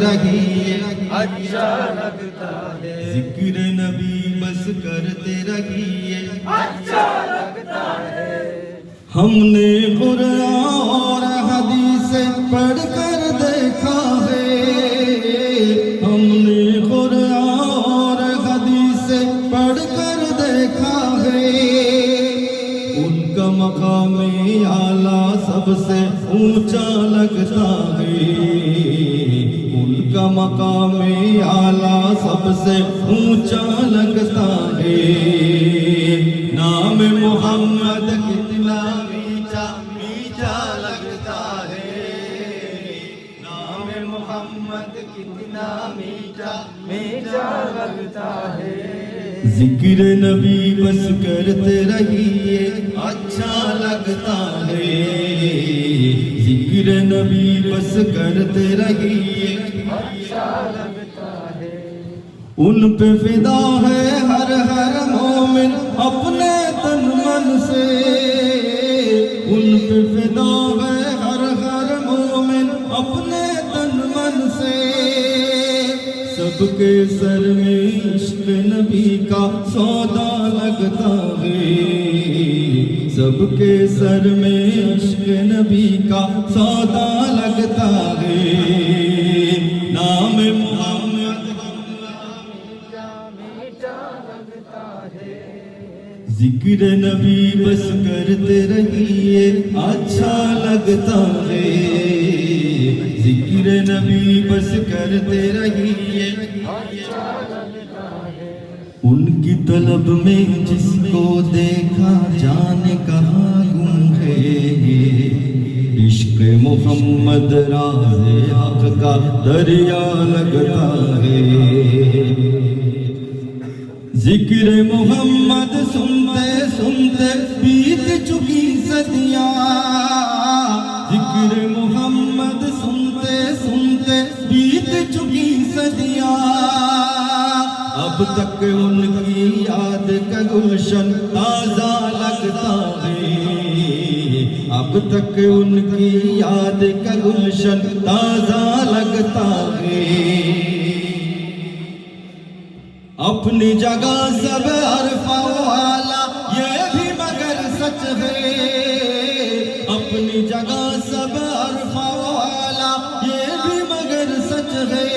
रहिए अच्छा लगता है, जिक्र नबी बस करते रहिए अच्छा लगता है। हमने कुरान और हदीस पढ़ कर देखा है, हमने कुरान और हदीस पढ़ कर देखा है। उनका मकाम आला सबसे ऊंचा लगता है, उनका मकाम आला सबसे ऊंचा लगता है। नाम मोहम्मद कितना मीठा मीठा लगता है, नाम मोहम्मद कितना मीठा मीठा लगता है, जिक्र नबी बस करते रहिए अच्छा लगता है, जिक्र नबी बस करते रहिए अच्छा लगता है। उन पे फिदा है हर हर मोमिन अपने तन मन से, उन पे फिदा है हर हर मोमिन अपने तन मन से। सबके सर में इश्क नबी का सौदा लगता है, सबके सर में इश्क नबी का सौदा लगता है। नाम मोहम्मद मीठा लगता है, जिक्र नबी बस करते रहिए अच्छा लगता है, जिक्र नबी बस करते रहिए अच्छा लगता है। उनकी तलब में जिसको देखा जाने कहाँ गुम है, इश्क मोहम्मद राज़े हक का दरिया लगता है। जिक्र मोहम्मद सुनते सुनते बीत चुकी सदियाँ, जिक्र मोहम्मद सुनते सुनते बीत चुकी सदियाँ। अब तक उनकी याद का गुलशन ताज़ा लगता है, अब तक उनकी याद का गुलशन ताज़ा लगता है। अपनी जगह सब अरफा वाला ये भी मगर सच है, अपनी जगह सब अरफा वाला ये भी मगर सच है।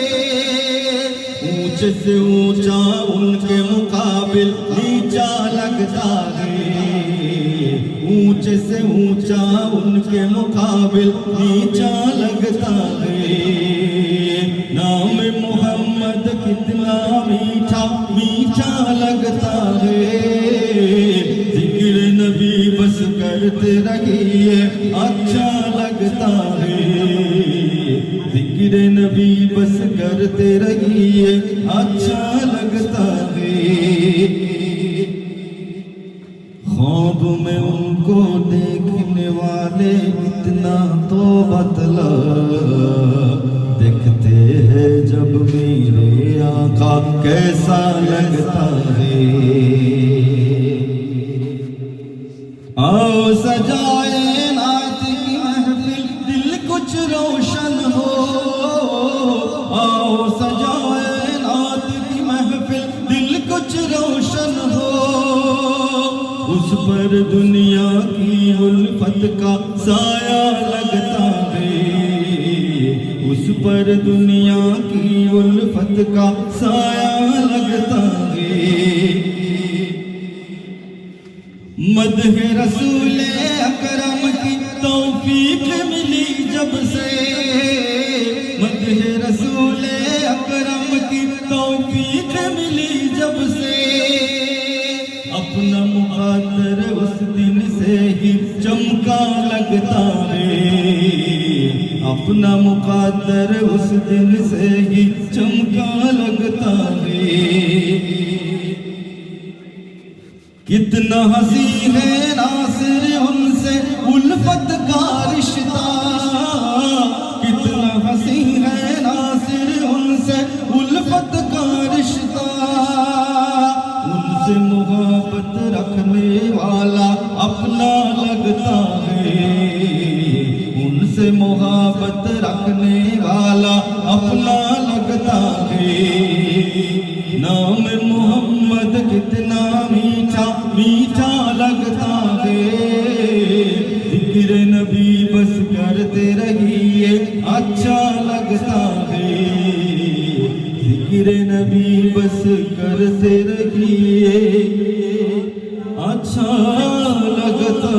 ऊंचे से ऊंचा उनके मुकाबिल नीचा लगता है, ऊंचे से ऊंचा उनके मुकाबिल नीचा लगता है। नाम मोहम्मद कितना मीठा मीठा लगता है, जिक्र नबी बस करते रहिए अच्छा लगता है, जिक्र नबी बस करते रहिए अच्छा लगता है। ख्वाब में उनको देखने वाले इतना तो बतला, देखते हैं जब मेरे आका कैसा लगता है। आओ सजाए नात की महफिल दिल कुछ रोशन हो, आओ सजाए नात की महफिल दिल कुछ रोशन हो। उस पर दुनिया की उल्फत का साया लगता है, उस पर दुनिया की उल्फत का साया लगता है। मदह रसूल अकरम की तौफीक मिली जब से, मदह रसूल अकरम की तौफीक मिली जब से। अपना मुक़द्दर उस दिन से ही चमका लगता है, अपना मुक़द्दर उस दिन से ही चमका लगता है। कितना हसी है नासिर उनसे उल्फत का रिश्ता, कितना हसी है नासिर उनसे उल्फत का रिश्ता। उनसे मोहब्बत रखने वाला अपना लगता है, उनसे मोहब्बत रखने वाला अपना मीठा लगता है। जिक्र नबी बस करते रहिए अच्छा लगता है। जिक्र नबी बस करते रहिए अच्छा लगता